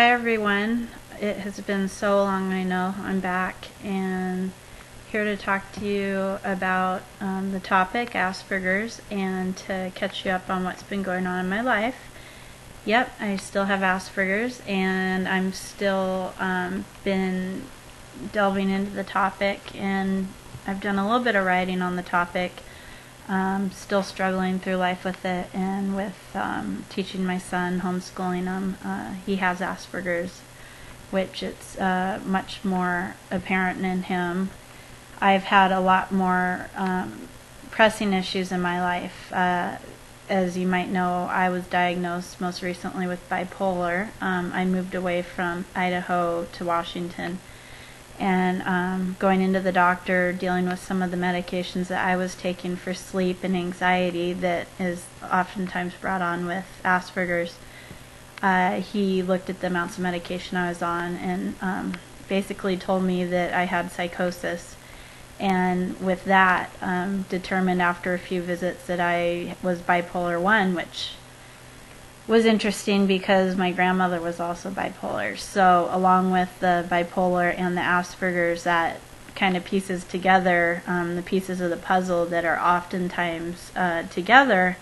Hi everyone. It has been so long, I know. I'm back and here to talk to you about the topic Asperger's and to catch you up on what's been going on in my life. Yep, I still have Asperger's and I'm still been delving into the topic, and I've done a little bit of writing on the topic. Still struggling through life with it, and with teaching my son, homeschooling him. He has Asperger's, which it's much more apparent in him. I've had a lot more pressing issues in my life. As you might know, I was diagnosed most recently with bipolar. I moved away from Idaho to Washington, and going into the doctor, dealing with some of the medications that I was taking for sleep and anxiety that is oftentimes brought on with Asperger's. He looked at the amounts of medication I was on and basically told me that I had psychosis, and with that determined after a few visits that I was bipolar 1, which was interesting because my grandmother was also bipolar. So along with the bipolar and the Asperger's, that kind of pieces together the pieces of the puzzle that are oftentimes together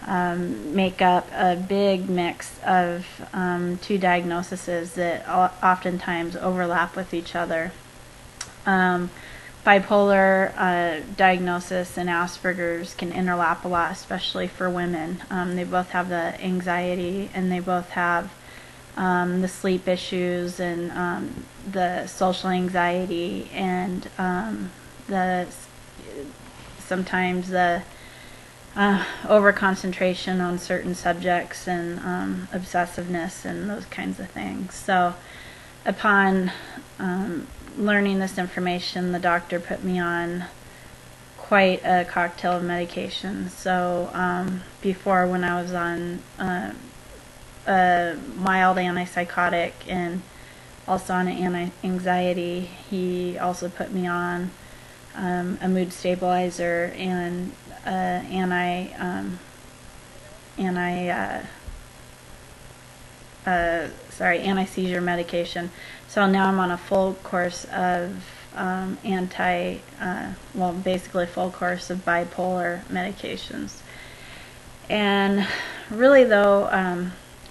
make up a big mix of two diagnoses that oftentimes overlap with each other. Bipolar diagnosis and Asperger's can interlap a lot, especially for women. They both have the anxiety, and they both have the sleep issues, and the social anxiety, and the sometimes the over-concentration on certain subjects, and obsessiveness, and those kinds of things. So upon learning this information, the doctor put me on quite a cocktail of medications. So before, when I was on a mild antipsychotic and also on an anti-anxiety, he also put me on a mood stabilizer and anti-seizure medication. So now I'm on a full course of basically a full course of bipolar medications. And really though,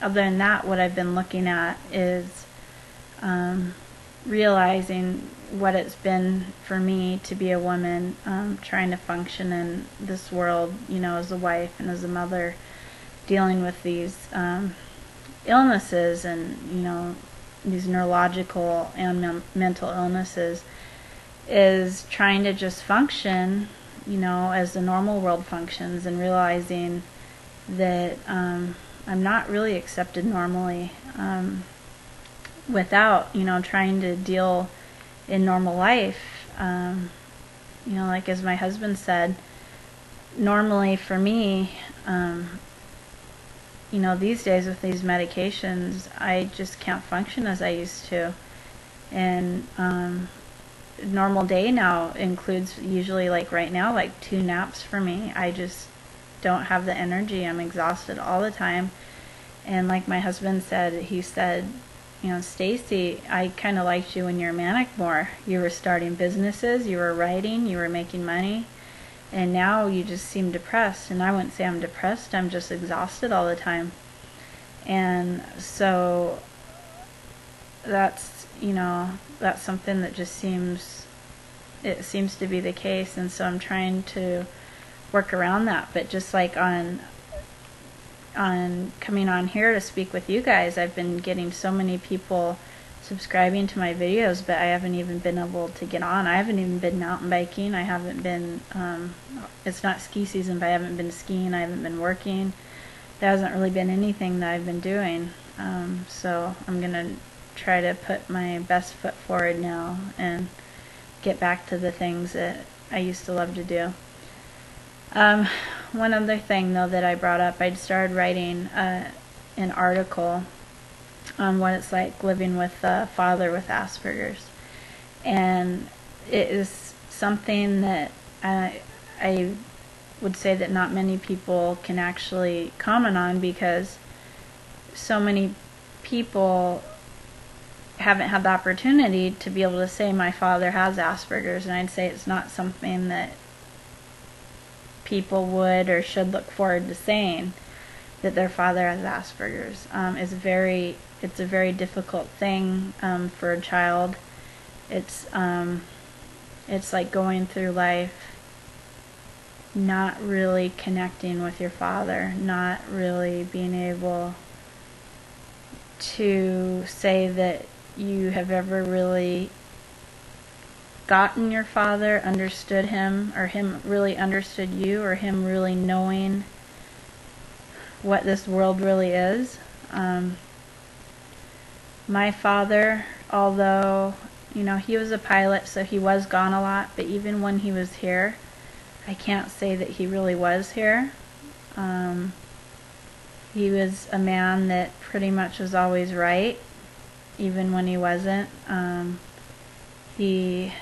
other than that, what I've been looking at is realizing what it's been for me to be a woman, trying to function in this world, as a wife and as a mother, dealing with these illnesses, and these neurological and mental illnesses, is trying to just function as the normal world functions, and realizing that I'm not really accepted normally without trying to deal in normal life. Like as my husband said, normally for me, these days with these medications, I just can't function as I used to. And normal day now includes usually, like right now, like 2 naps for me. I just don't have the energy. I'm exhausted all the time. And like my husband said, he said, Stacy, I kind of liked you when you were manic more. You were starting businesses, you were writing, you were making money, and now you just seem depressed. And I wouldn't say I'm depressed, I'm just exhausted all the time. And so that's something that just seems to be the case. And so I'm trying to work around that. But just like on coming on here to speak with you guys, I've been getting so many people subscribing to my videos, but I haven't even been able to get on. I haven't even been mountain biking. I haven't been, it's not ski season, but I haven't been skiing. I haven't been working. There hasn't really been anything that I've been doing. So I'm going to try to put my best foot forward now and get back to the things that I used to love to do. One other thing though that I brought up, I'd started writing an article on what it's like living with a father with Asperger's, and it is something that I would say that not many people can actually comment on, because so many people haven't had the opportunity to be able to say my father has Asperger's, and I'd say it's not something that people would or should look forward to saying that their father has Asperger's. It's a very difficult thing for a child. It's like going through life not really connecting with your father, not really being able to say that you have ever really gotten your father, understood him, or him really understood you, or him really knowing what this world really is. My father, although, he was a pilot, so he was gone a lot, but even when he was here, I can't say that he really was here. He was a man that pretty much was always right, even when he wasn't. He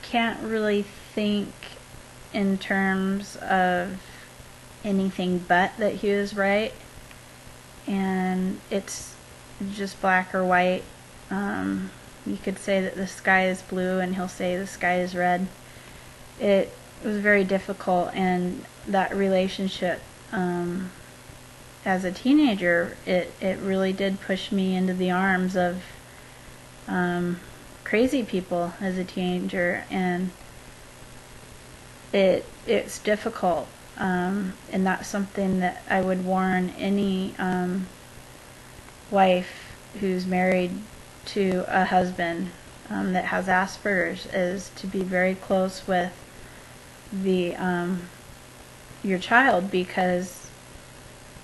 can't really think in terms of anything but that he was right, and it's just black or white. You could say that the sky is blue and he'll say the sky is red. It was very difficult, and that relationship as a teenager, it really did push me into the arms of crazy people as a teenager, and it's difficult, and that's something that I would warn any wife who's married to a husband that has Asperger's, is to be very close with your child, because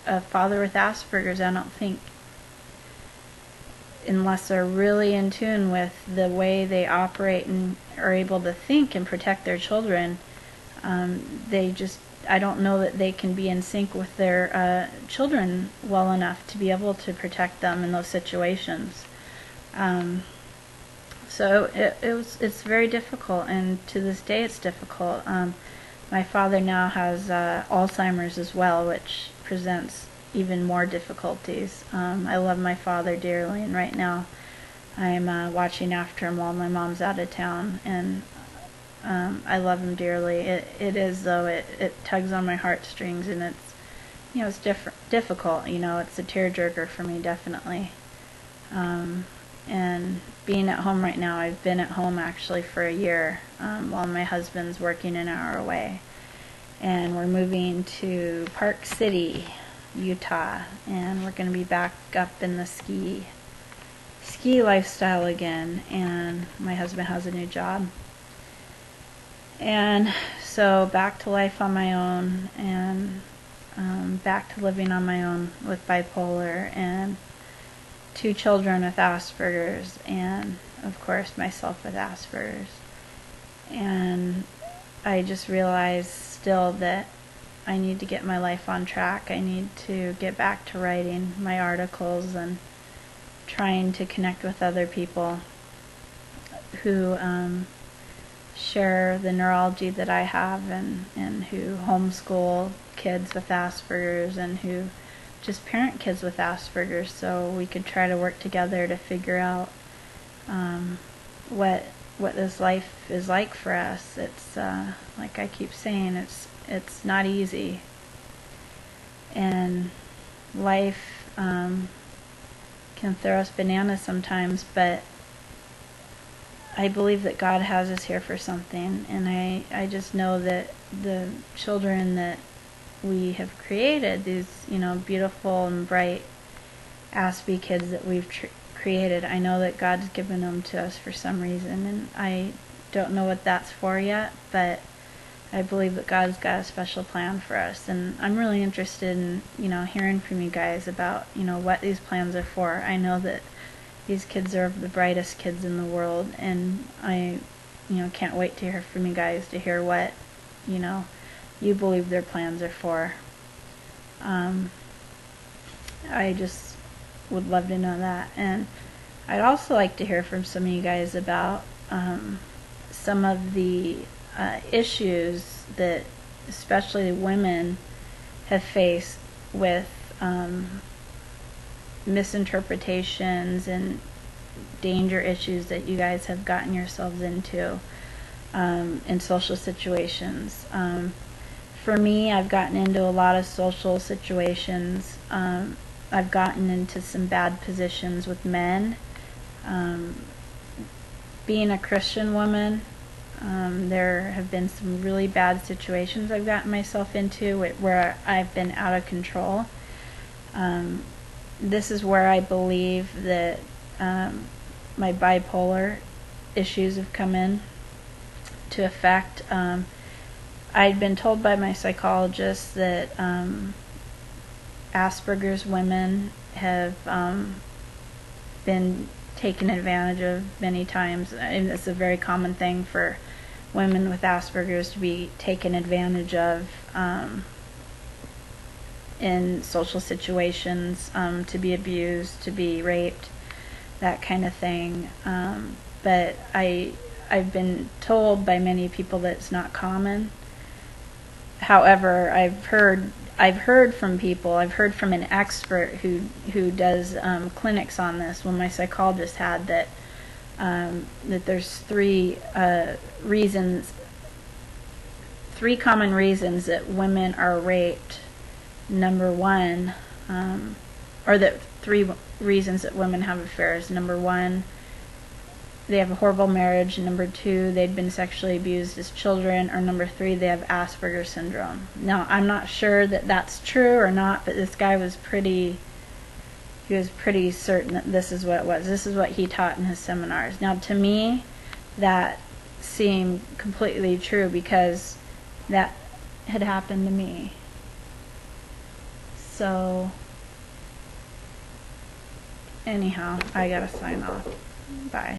a father with Asperger's, I don't think, unless they're really in tune with the way they operate and are able to think and protect their children, I don't know that they can be in sync with their children well enough to be able to protect them in those situations. So it's very difficult, and to this day it's difficult. My father now has Alzheimer's as well, which presents even more difficulties. I love my father dearly, and right now I'm watching after him while my mom's out of town, and I love him dearly. It is, though, it tugs on my heartstrings, and it's difficult. It's a tearjerker for me, definitely. And being at home right now, I've been at home actually for a year while my husband's working an hour away. And we're moving to Park City, Utah, and we're going to be back up in the ski lifestyle again, and my husband has a new job. And so back to life on my own, and back to living on my own with bipolar, and 2 children with Asperger's, and of course myself with Asperger's. And I just realized still that I need to get my life on track. I need to get back to writing my articles and trying to connect with other people who share the neurology that I have, and who homeschool kids with Asperger's, and who just parent kids with Asperger's, so we could try to work together to figure out what this life is like for us. It's like I keep saying, it's not easy, and life can throw us bananas sometimes, but I believe that God has us here for something, and I just know that the children that we have created, these beautiful and bright Aspie kids that we've created, I know that God's given them to us for some reason, and I don't know what that's for yet, but I believe that God's got a special plan for us, and I'm really interested in hearing from you guys about what these plans are for. I know that these kids are the brightest kids in the world, and I can't wait to hear from you guys, to hear what you believe their plans are for. I just would love to know that, and I'd also like to hear from some of you guys about some of the issues that especially women have faced with misinterpretations and danger issues that you guys have gotten yourselves into in social situations. For me, I've gotten into a lot of social situations. I've gotten into some bad positions with men. Being a Christian woman, there have been some really bad situations I've gotten myself into where I've been out of control. This is where I believe that my bipolar issues have come in to effect. I'd been told by my psychologist that Asperger's women have been taken advantage of many times, and it's a very common thing for women with Asperger's to be taken advantage of in social situations, to be abused, to be raped, that kind of thing. But I've been told by many people that it's not common. However, I've heard from people. I've heard from an expert who does clinics on this. When my psychologist had that there's three common reasons that women are raped. Number one, or that 3 reasons that women have affairs. Number 1, they have a horrible marriage. Number 2, they'd been sexually abused as children. Or number 3, they have Asperger's syndrome. Now, I'm not sure that that's true or not, but this guy was pretty certain that this is what it was. This is what he taught in his seminars. Now, to me, that seemed completely true because that had happened to me. So, anyhow, I gotta sign off. Bye.